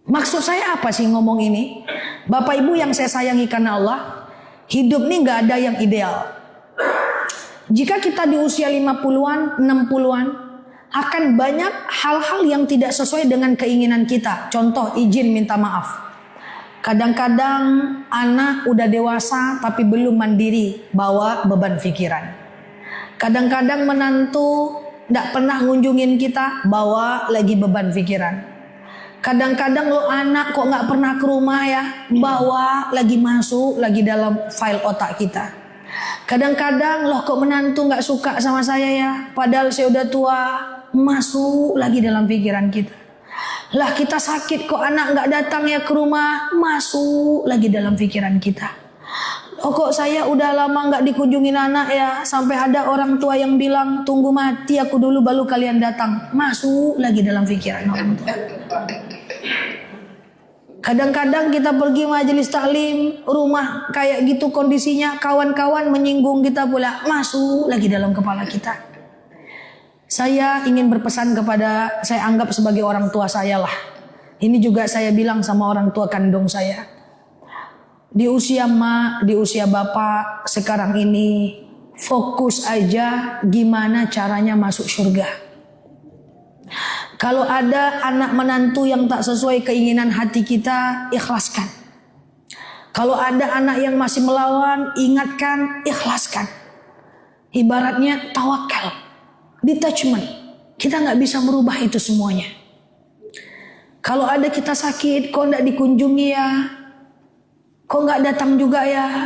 Maksud saya apa sih ngomong ini? Bapak Ibu yang saya sayangi karena Allah, hidup nih gak ada yang ideal. Jika kita di usia 50-an, 60-an, akan banyak hal-hal yang tidak sesuai dengan keinginan kita. Contoh, izin minta maaf. Kadang-kadang anak udah dewasa tapi belum mandiri, bawa beban pikiran. Kadang-kadang menantu gak pernah ngunjungin kita, bawa lagi beban pikiran. Kadang-kadang lo anak kok gak pernah ke rumah ya, bawa lagi masuk lagi dalam file otak kita. Kadang-kadang loh kok menantu gak suka sama saya ya, padahal saya udah tua, masuk lagi dalam pikiran kita. Lah kita sakit kok anak gak datang ya ke rumah, masuk lagi dalam pikiran kita. Oh kok saya udah lama gak dikunjungin anak ya, sampai ada orang tua yang bilang tunggu mati aku dulu baru kalian datang, masuk lagi dalam pikiran orang tua. Kadang-kadang kita pergi majelis taklim, rumah kayak gitu kondisinya, kawan-kawan menyinggung kita pula, masuk lagi dalam kepala kita. Saya ingin berpesan kepada, saya anggap sebagai orang tua saya lah. Ini juga saya bilang sama orang tua kandung saya. Di usia mak, di usia bapak sekarang ini, fokus aja gimana caranya masuk surga. Kalau ada anak menantu yang tak sesuai keinginan hati kita, ikhlaskan. Kalau ada anak yang masih melawan, ingatkan, ikhlaskan. Ibaratnya tawakal, detachment. Kita nggak bisa merubah itu semuanya. Kalau ada kita sakit, kok nggak dikunjungi ya? Kok nggak datang juga ya?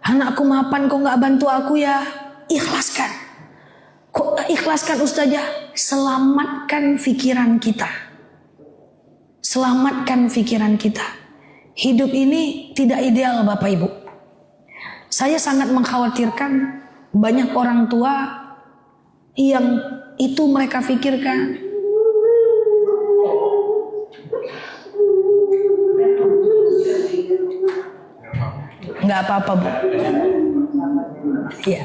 Anakku mapan, kok nggak bantu aku ya? Ikhlaskan. Kok nggak ikhlaskan Ustazah? Selamatkan pikiran kita. Selamatkan pikiran kita. Hidup ini tidak ideal Bapak Ibu. Saya sangat mengkhawatirkan banyak orang tua yang itu mereka pikirkan. Nggak apa-apa Bu. Iya.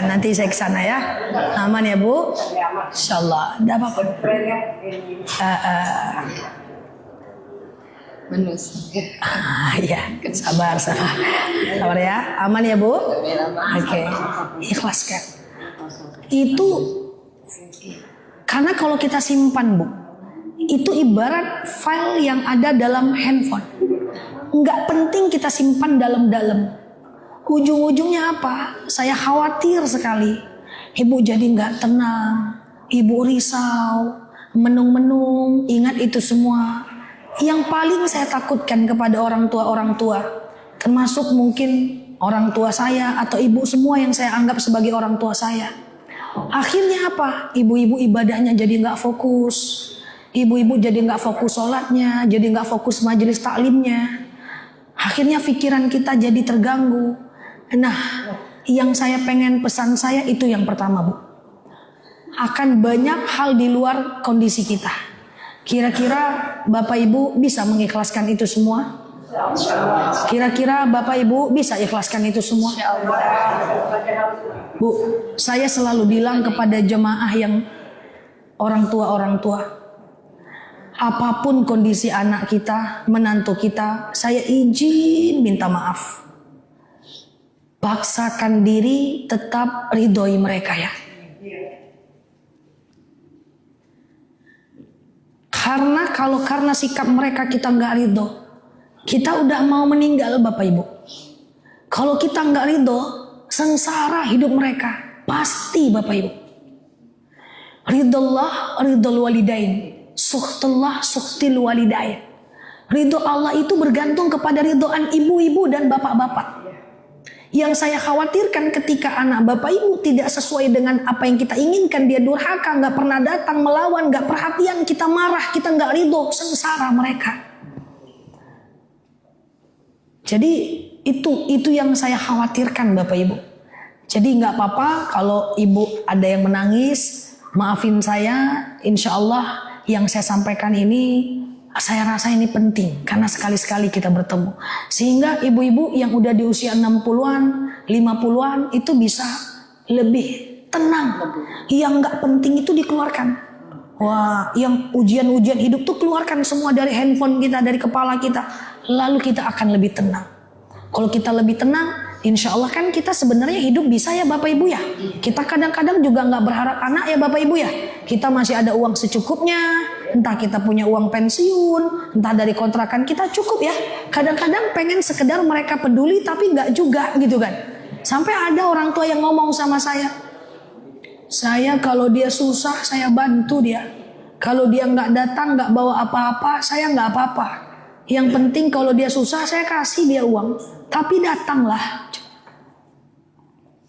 Nanti saya ke sana ya. Aman ya Bu? Insyaallah. Enggak apa-apa. Ya, sabar ya. Aman ya Bu? Oke. Ikhlaskan. Itu karena kalau kita simpan Bu, itu ibarat file yang ada dalam handphone. Nggak penting kita simpan dalam-dalam. Ujung-ujungnya apa? Saya khawatir sekali. Ibu jadi nggak tenang. Ibu risau, menung-menung, ingat itu semua. Yang paling saya takutkan kepada orang tua, termasuk mungkin orang tua saya atau ibu semua yang saya anggap sebagai orang tua saya. Akhirnya apa? Ibu-ibu ibadahnya jadi nggak fokus. Ibu-ibu jadi nggak fokus sholatnya, jadi nggak fokus majelis taklimnya. Akhirnya pikiran kita jadi terganggu. Nah, yang saya pengen pesan saya itu yang pertama Bu. Akan banyak hal di luar kondisi kita. Kira-kira Bapak Ibu bisa mengikhlaskan itu semua? Kira-kira Bapak Ibu bisa ikhlaskan itu semua? Bu, saya selalu bilang kepada jemaah yang orang tua, apapun kondisi anak kita, menantu kita, saya izin minta maaf. Paksakan diri tetap ridhoi mereka ya. Karena sikap mereka kita nggak ridho, kita udah mau meninggal Bapak Ibu. Kalau kita nggak ridho, sengsara hidup mereka pasti Bapak Ibu. Ridullah ridul walidain, sukhtullah sukhtil walidain. Ridho Allah itu bergantung kepada ridhoan ibu-ibu dan bapak-bapak. Yang saya khawatirkan ketika anak Bapak Ibu tidak sesuai dengan apa yang kita inginkan, dia durhaka, gak pernah datang, melawan, gak perhatian, kita marah, kita gak ridho, sengsara mereka. Jadi itu yang saya khawatirkan Bapak Ibu. Jadi gak apa-apa kalau ibu ada yang menangis, maafin saya, insya Allah yang saya sampaikan ini Saya rasa ini penting karena sekali-sekali kita bertemu. Sehingga ibu-ibu yang udah di usia 60-an, 50-an itu bisa lebih tenang. Yang gak penting itu dikeluarkan. Wah, yang ujian-ujian hidup tuh keluarkan semua dari handphone kita, dari kepala kita. Lalu kita akan lebih tenang. Kalau kita lebih tenang, insya Allah kan kita sebenarnya hidup bisa ya Bapak Ibu ya. Kita kadang-kadang juga gak berharap anak ya Bapak Ibu ya. Kita masih ada uang secukupnya. Entah kita punya uang pensiun, entah dari kontrakan kita cukup ya. Kadang-kadang pengen sekedar mereka peduli tapi gak juga gitu kan. Sampai ada orang tua yang ngomong sama saya kalau dia susah saya bantu dia. Kalau dia gak datang gak bawa apa-apa, saya gak apa-apa. Yang penting kalau dia susah saya kasih dia uang. Tapi datanglah.